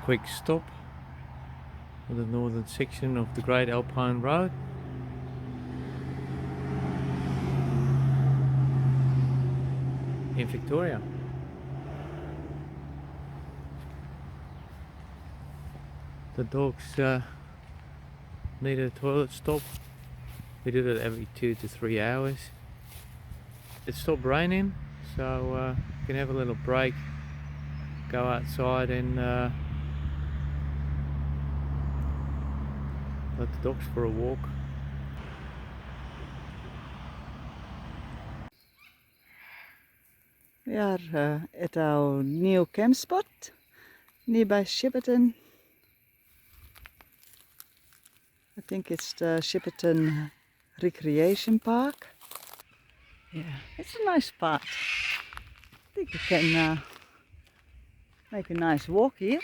quick stop for the northern section of the Great Alpine Road. In Victoria. The dogs need a toilet stop. We did it every 2 to 3 hours. It stopped raining, so we can have a little break, go outside and let the dogs for a walk. We are at our new camp spot nearby Shepparton. I think it's the Shepparton Recreation Park. Yeah, it's a nice spot. I think you can make a nice walk here.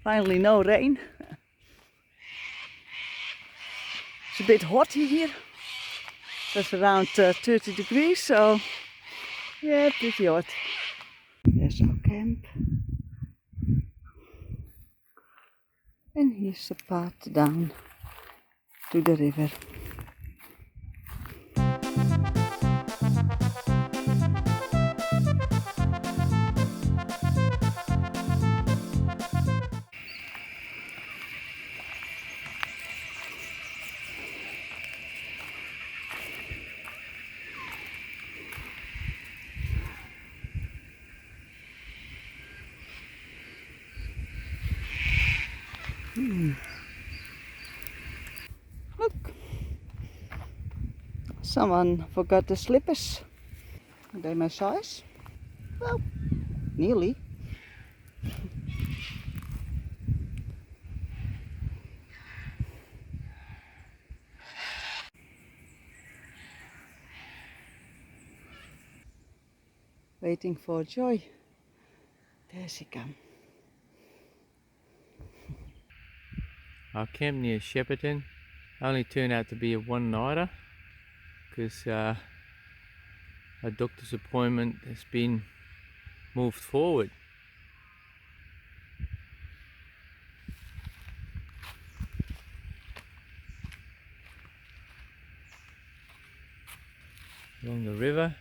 Finally no rain. It's a bit hot here. It's around 30 degrees, so yeah, pretty hot. There's our camp. And here's the path down to the river. Look, someone forgot the slippers. Are they my size? Well, nearly. Waiting for Joy. There she comes. Our camp near Shepparton only turned out to be a one-nighter because our doctor's appointment has been moved forward. Along the river.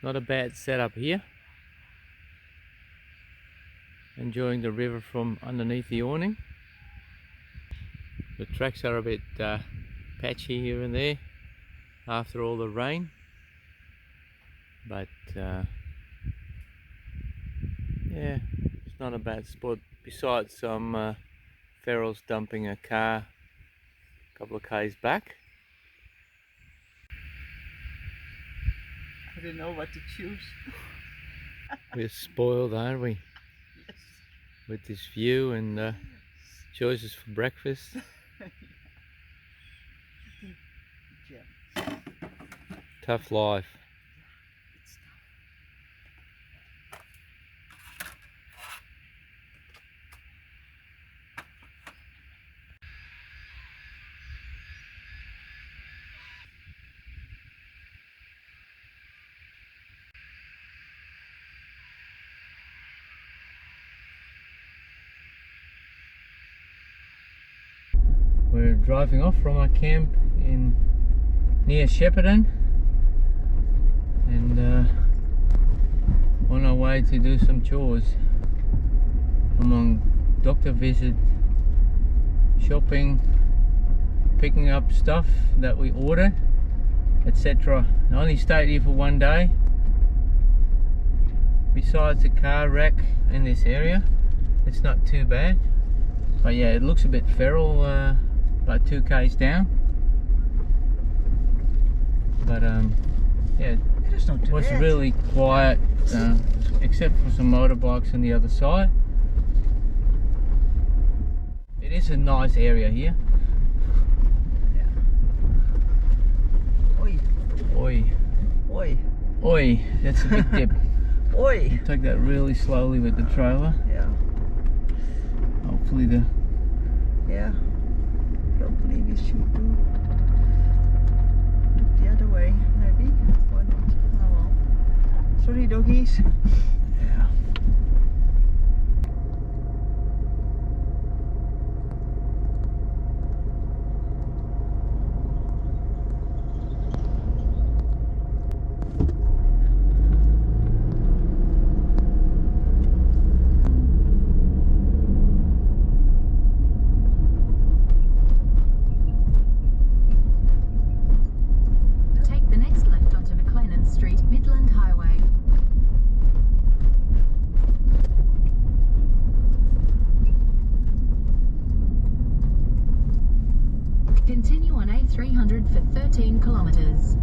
Not a bad setup here. Enjoying the river from underneath the awning. The tracks are a bit patchy here and there after all the rain, but yeah, it's not a bad spot. Besides some ferals dumping a car a couple of k's back. I didn't know what to choose. We're spoiled, aren't we? Yes. With this view and choices for breakfast. Tough life. We're driving off from our camp in near Shepparton and on our way to do some chores, among doctor visit, shopping, picking up stuff that we ordered, etc. I only stayed here for one day. Besides the car wreck in this area, it's not too bad, but yeah, it looks a bit feral. About 2 k's down, but yeah, it was really quiet, except for some motorbikes on the other side. It is a nice area here. Yeah. Oi. Oi. Oi. Oi, that's a big dip. Oi. Take that really slowly with the trailer. Yeah. Hopefully the Yeah. hopefully we should do it the other way, maybe. Why not? Oh well. Sorry, doggies. Yeah. Take the next left onto McLennan Street, Midland Highway. Continue on A300 for 13 kilometers.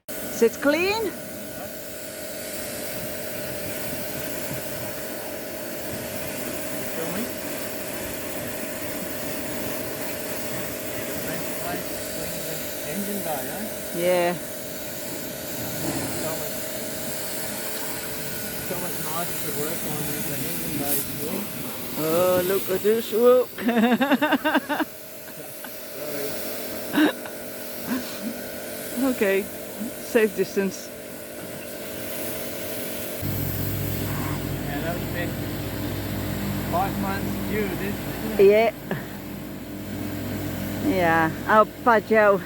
Is it clean? Filming. French place cleaning the engine bay, huh? Yeah. So much nicer to work on with the engine bay clean. Oh, look at this whoop. Okay, safe distance. Yeah, that was been 5 months due, isn't it? Yeah. Yeah, I'll pat you.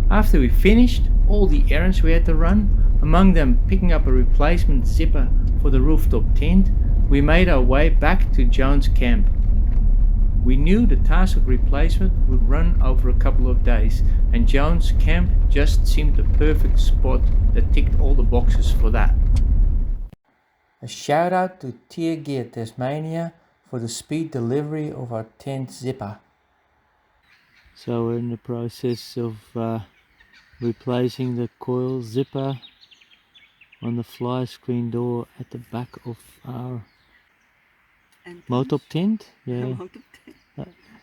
After we finished all the errands we had to run, among them picking up a replacement zipper for the rooftop tent, we made our way back to Joan's camp. We knew the task of replacement would run over a couple of days, and Joan's camp just seemed the perfect spot that ticked all the boxes for that. A shout out to Tier Gear Tasmania for the speed delivery of our tent zipper. So we're in the process of replacing the coil zipper on the fly screen door at the back of our motop tent. Yeah.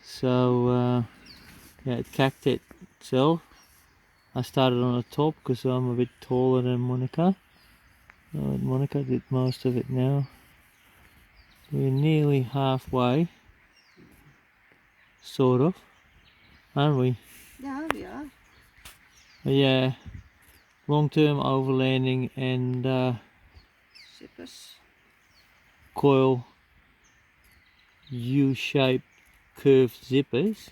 So yeah, it cacked it itself. I started on the top because I'm a bit taller than Monica. Monica did most of it now. We're nearly halfway, sort of, aren't we? Yeah, we are. Yeah, long-term overlanding and Zippers. coil U-shaped curved zippers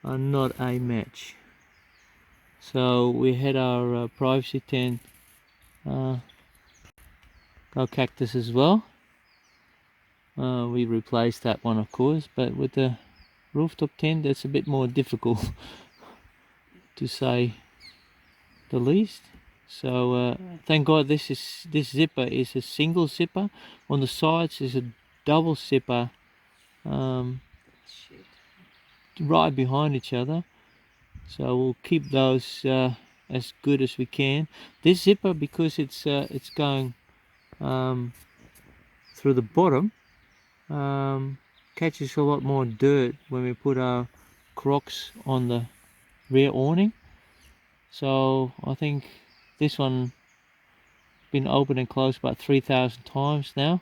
are not a match. So we had our privacy tent go cactus as well. We replaced that one, of course, but with the rooftop tent that's a bit more difficult to say the least. So thank God this zipper is a single zipper. On the sides is a double zipper right behind each other, so we'll keep those as good as we can. This zipper, because it's going through the bottom, catches a lot more dirt when we put our Crocs on the rear awning. So I think this one been open and closed about 3,000 times now,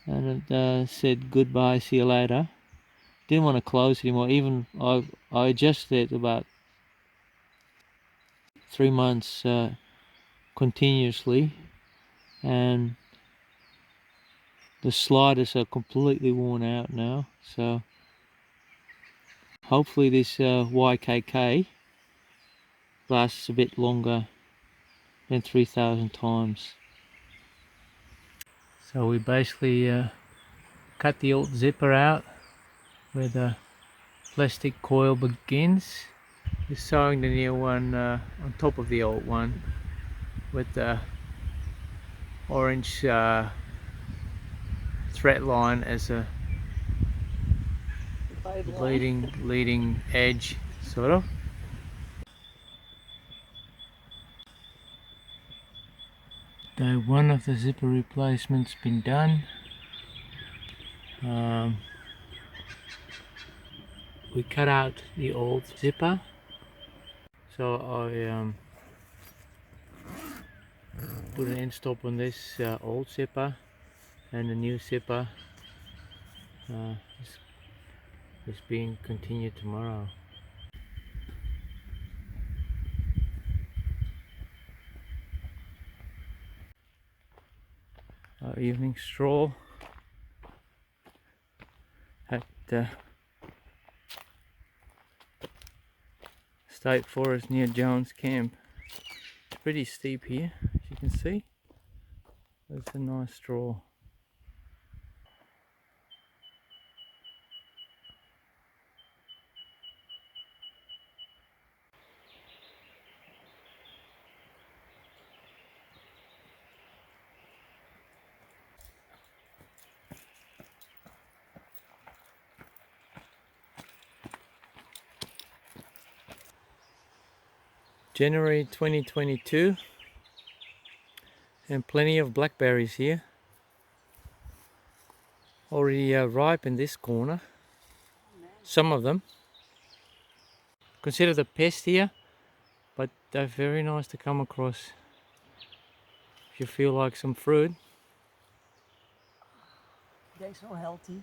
and it said goodbye, see you later. Didn't want to close anymore. Even I adjusted it about 3 months continuously, and the sliders are completely worn out now. So hopefully this YKK lasts a bit longer than 3,000 times. So we basically cut the old zipper out where the plastic coil begins. We're sewing the new one on top of the old one with the orange thread line as a leading edge, sort of. So one of the zipper replacements been done. We cut out the old zipper, so I put an end stop on this old zipper, and the new zipper is being continued tomorrow. Our evening stroll at State Forest near Jones Camp. It's pretty steep here, as you can see. It's a nice stroll. January 2022, and plenty of blackberries here. Already ripe in this corner. Some of them. Considered a pest here, but they're very nice to come across if you feel like some fruit. They're so healthy.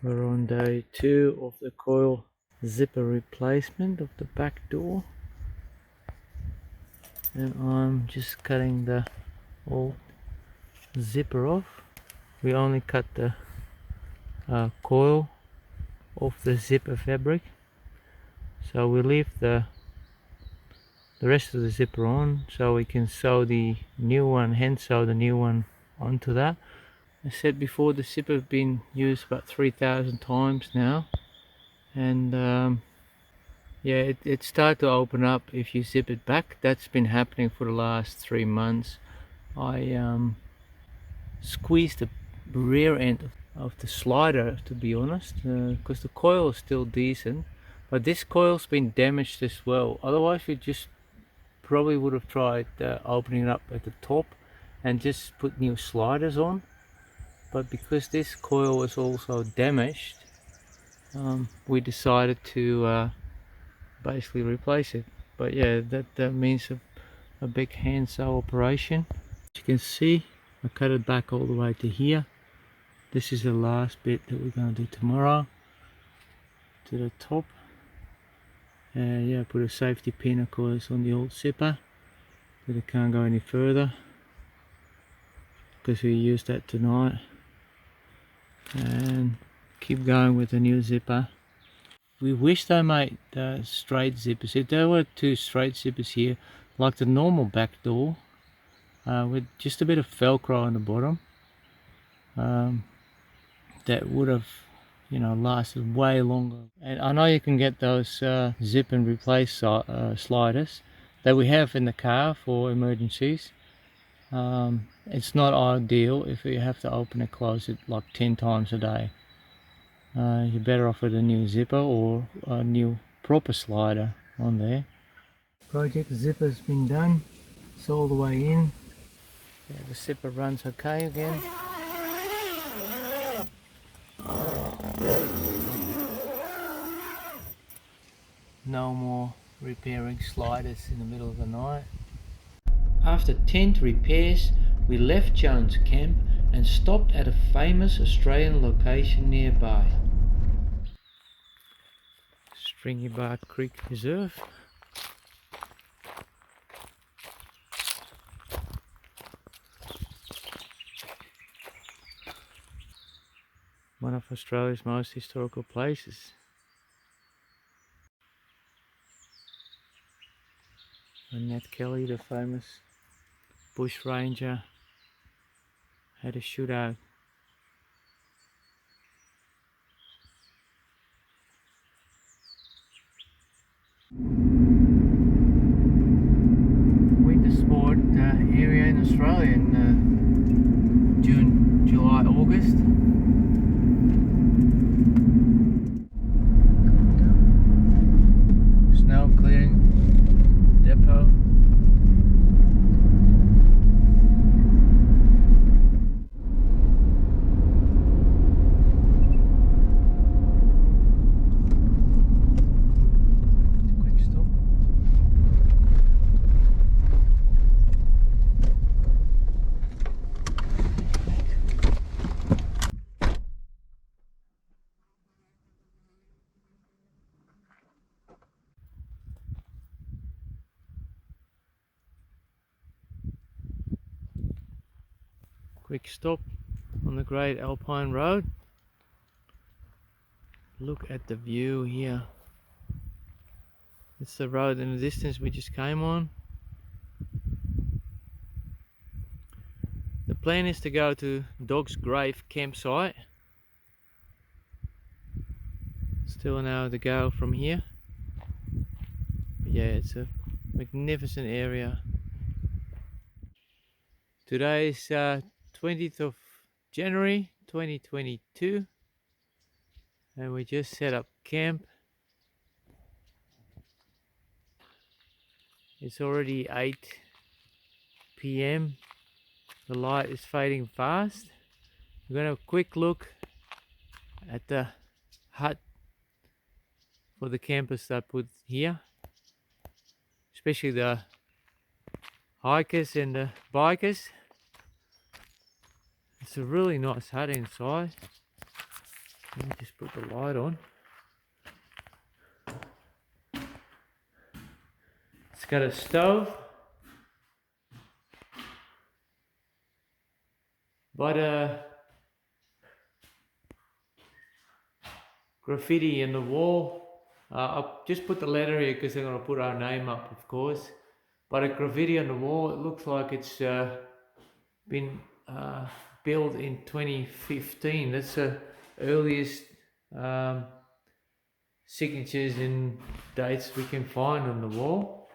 We're on day 2 of the coil zipper replacement of the back door, and I'm just cutting the old zipper off. We only cut the coil off the zipper fabric, so we leave the rest of the zipper on so we can sew the new one, hand sew the new one onto that. I said before, the zipper has been used about 3,000 times now, and yeah, it started to open up if you zip it back. That's been happening for the last 3 months. I squeezed the rear end of the slider, to be honest, because the coil is still decent, but this coil's been damaged as well. Otherwise we just probably would have tried opening it up at the top and just put new sliders on. But because this coil was also damaged, we decided to basically replace it. But yeah, that means a big hand sew operation. As you can see, I cut it back all the way to here. This is the last bit that we're going to do tomorrow, to the top. Yeah, put a safety pin, of course, on the old zipper that it can't go any further, because we used that tonight. And keep going with the new zipper. We wish they made straight zippers. If there were 2 straight zippers here, like the normal back door, with just a bit of velcro on the bottom, that would have, you know, lasted way longer. And I know you can get those zip and replace sliders that we have in the car for emergencies. It's not ideal if you have to open and close it like 10 times a day. You're better off with a new zipper or a new proper slider on there. Project zipper's been done. It's all the way in. Yeah, the zipper runs okay again. No more repairing sliders in the middle of the night. After tent repairs, we left Jones Camp and stopped at a famous Australian location nearby. Stringy Bark Creek Reserve. One of Australia's most historical places. And Nat Kelly, the famous bush ranger, had a shootout. Winter sport area in Australia in June, July, August. Snow clearing depot. Quick stop on the Great Alpine Road. Look at the view here. It's the road in the distance we just came on. The plan is to go to Dog's Grave campsite. Still an hour to go from here. But yeah, it's a magnificent area. Today is 20th of January 2022 and we just set up camp. It's already 8 p.m. The light is fading fast. We're going to have a quick look at the hut for the campers that I put here, especially the hikers and the bikers. It's a really nice hut inside. Let me just put the light on. It's got a stove, but graffiti in the wall. I'll just put the letter here because they're going to put our name up, of course. But a graffiti on the wall, it looks like it's been built in 2015. That's the earliest signatures and dates we can find on the wall.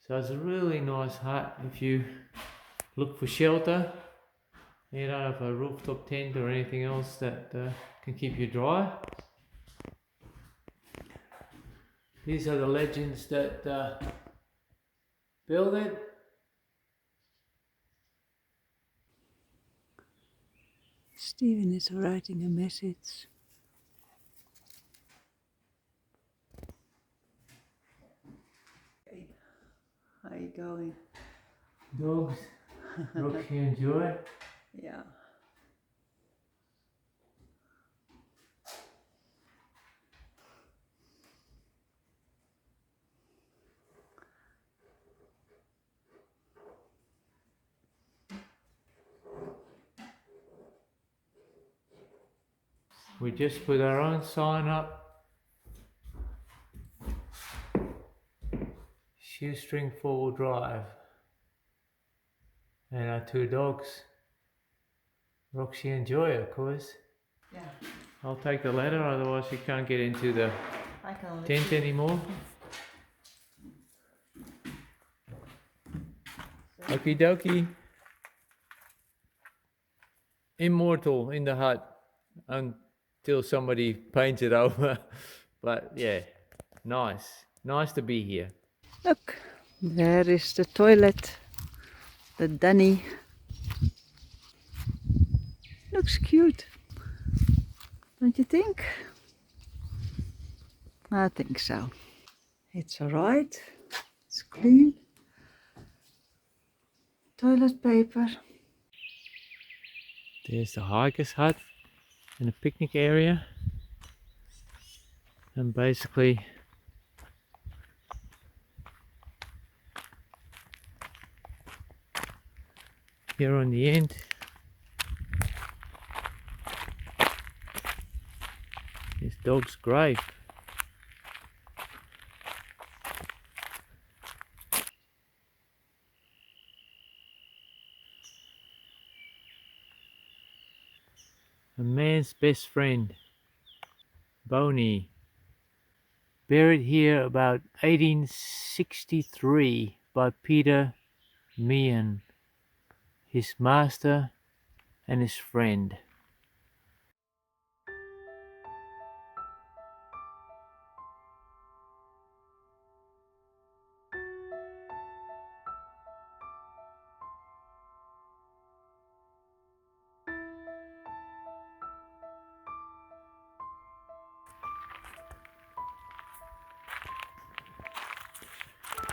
So it's a really nice hut if you look for shelter. You don't have a rooftop tent or anything else that can keep you dry. These are the legends that built it. Stephen is writing a message. How are you going? Dogs, Roxy and Joy. Yeah. We just put our own sign up. Shoestring 4-wheel drive. And our 2 dogs, Roxy and Joy, of course. Yeah. I'll take the ladder, otherwise you can't get into the tent anymore. Okie dokie. Immortal in the hut until somebody paints it over. But yeah, nice to be here. Look, there is the toilet, the dunny. Looks cute, don't you think? I think so. It's alright, it's clean. Toilet paper. There's the hiker's hut and a picnic area. And basically here on the end is Dog's Grave. A man's best friend, Boney, buried here about 1863 by Peter Meehan, his master and his friend.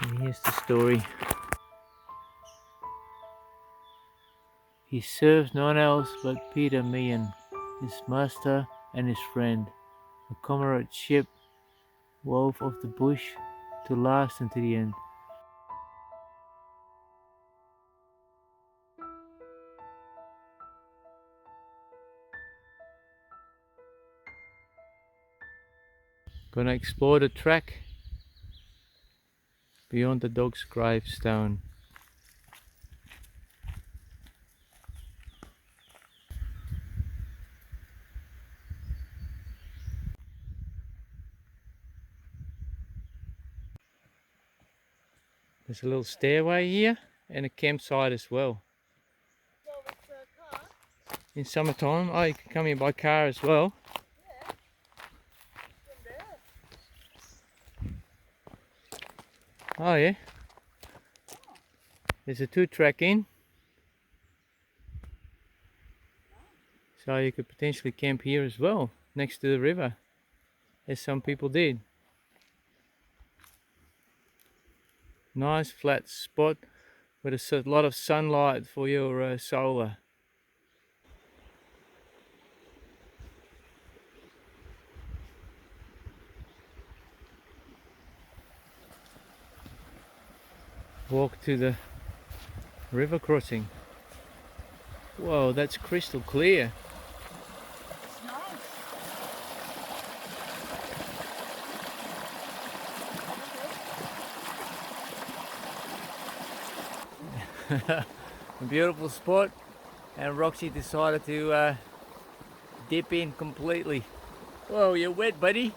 And here's the story. He serves none else but Peter Meehan, his master and his friend, a comradeship wove of the bush to last unto the end. Gonna explore the track beyond the dog's gravestone. There's a little stairway here and a campsite as well. In summertime, oh, you can come here by car as well. Oh yeah. There's a 2-track in. So you could potentially camp here as well, next to the river, as some people did. Nice flat spot with a lot of sunlight for your solar. Walk to the river crossing. Whoa, that's crystal clear. A beautiful spot, and Roxy decided to dip in completely. Whoa, you're wet, buddy.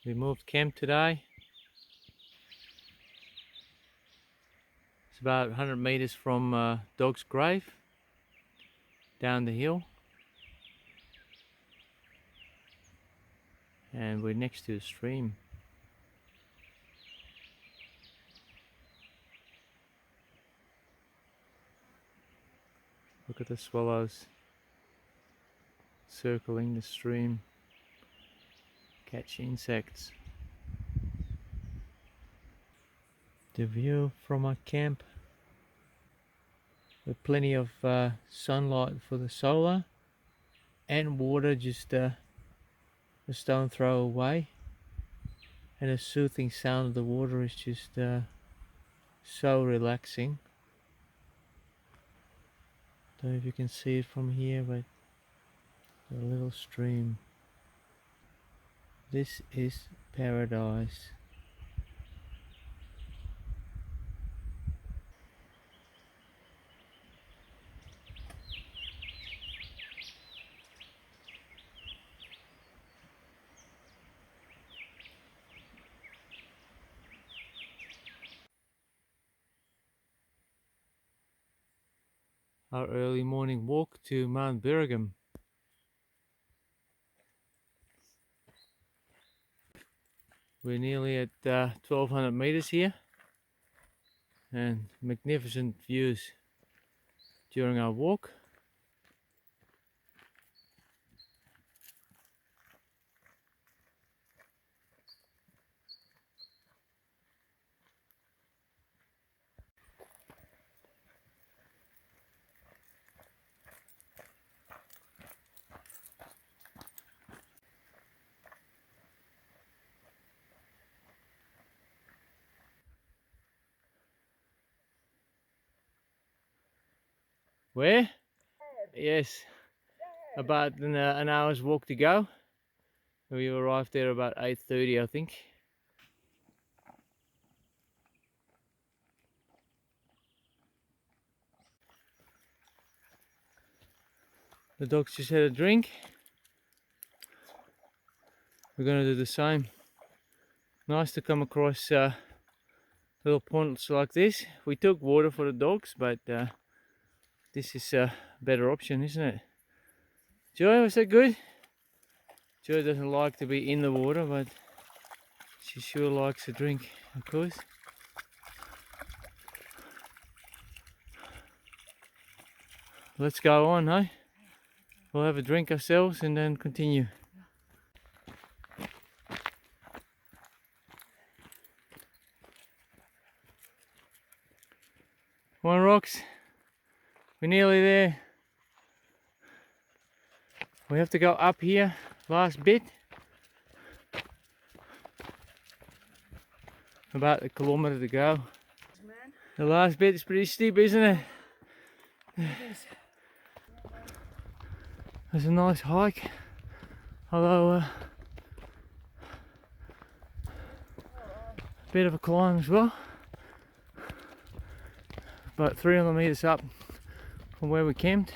We moved camp today. It's about 100 meters from Dog's Grave, down the hill. And we're next to the stream. Look at the swallows circling the stream, catch insects. The view from our camp, with plenty of sunlight for the solar, and water just a stone throw away, and the soothing sound of the water is just so relaxing. Don't know if you can see it from here, but the little stream. This is paradise. Our early morning walk to Mount Birregun. We're nearly at 1200 meters here, and magnificent views during our walk. Where? Yes, about an hour's walk to go. We arrived there about 8:30, I think. The dogs just had a drink. We're gonna do the same. Nice to come across little ponds like this. We took water for the dogs, but this is a better option, isn't it? Joy, was that good? Joy doesn't like to be in the water, but she sure likes a drink, of course. Let's go on, hey? We'll have a drink ourselves and then continue. Come on, Rox. We're nearly there. We have to go up here, last bit. About a kilometer to go. The last bit is pretty steep, isn't it? It's a nice hike, although a bit of a climb as well. About 300 meters up from where we camped,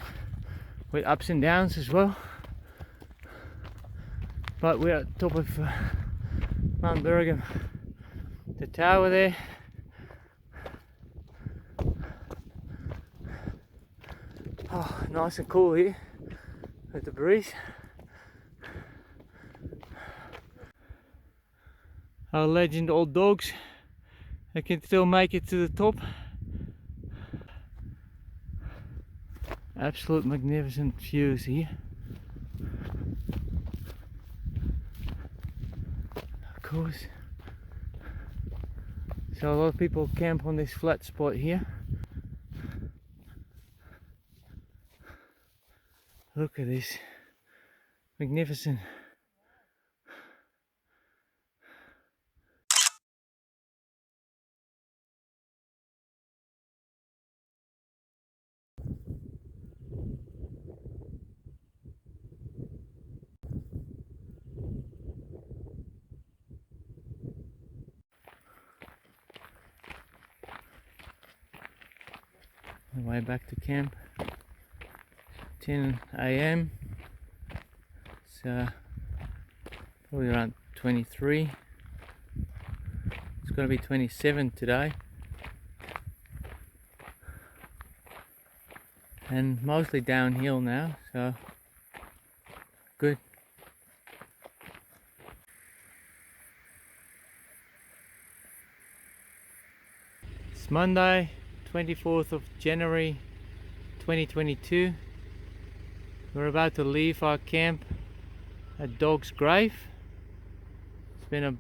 with ups and downs as well. But we're at the top of Mount Birregun, the tower there. Oh, nice and cool here with the breeze. Our legend old dogs, they can still make it to the top. Absolute magnificent views here. Of course. So a lot of people camp on this flat spot here. Look at this. Magnificent. On the way back to camp, 10 AM. It's probably around 23. It's going to be 27 today, and mostly downhill now, so good. It's Monday, 24th of January 2022. We're about to leave our camp at Dog's Grave. It's been a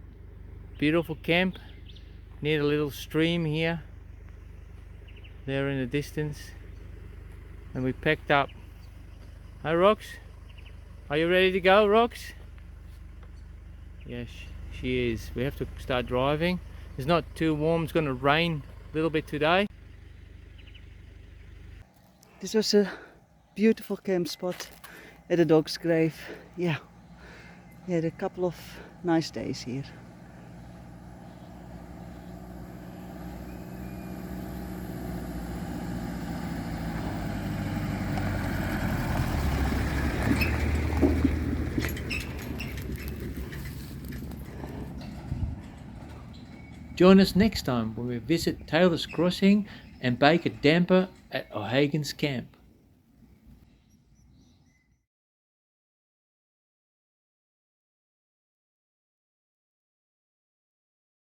beautiful camp near a little stream here, there in the distance, and we packed up. Hi Rox, are you ready to go, Rox? Yes, she is. We have to start driving. It's not too warm, it's going to rain a little bit today. This was a beautiful camp spot at the Dog's Grave. Yeah, we had a couple of nice days here. Join us next time when we visit Taylor's Crossing and bake a damper at O'Hagan's camp.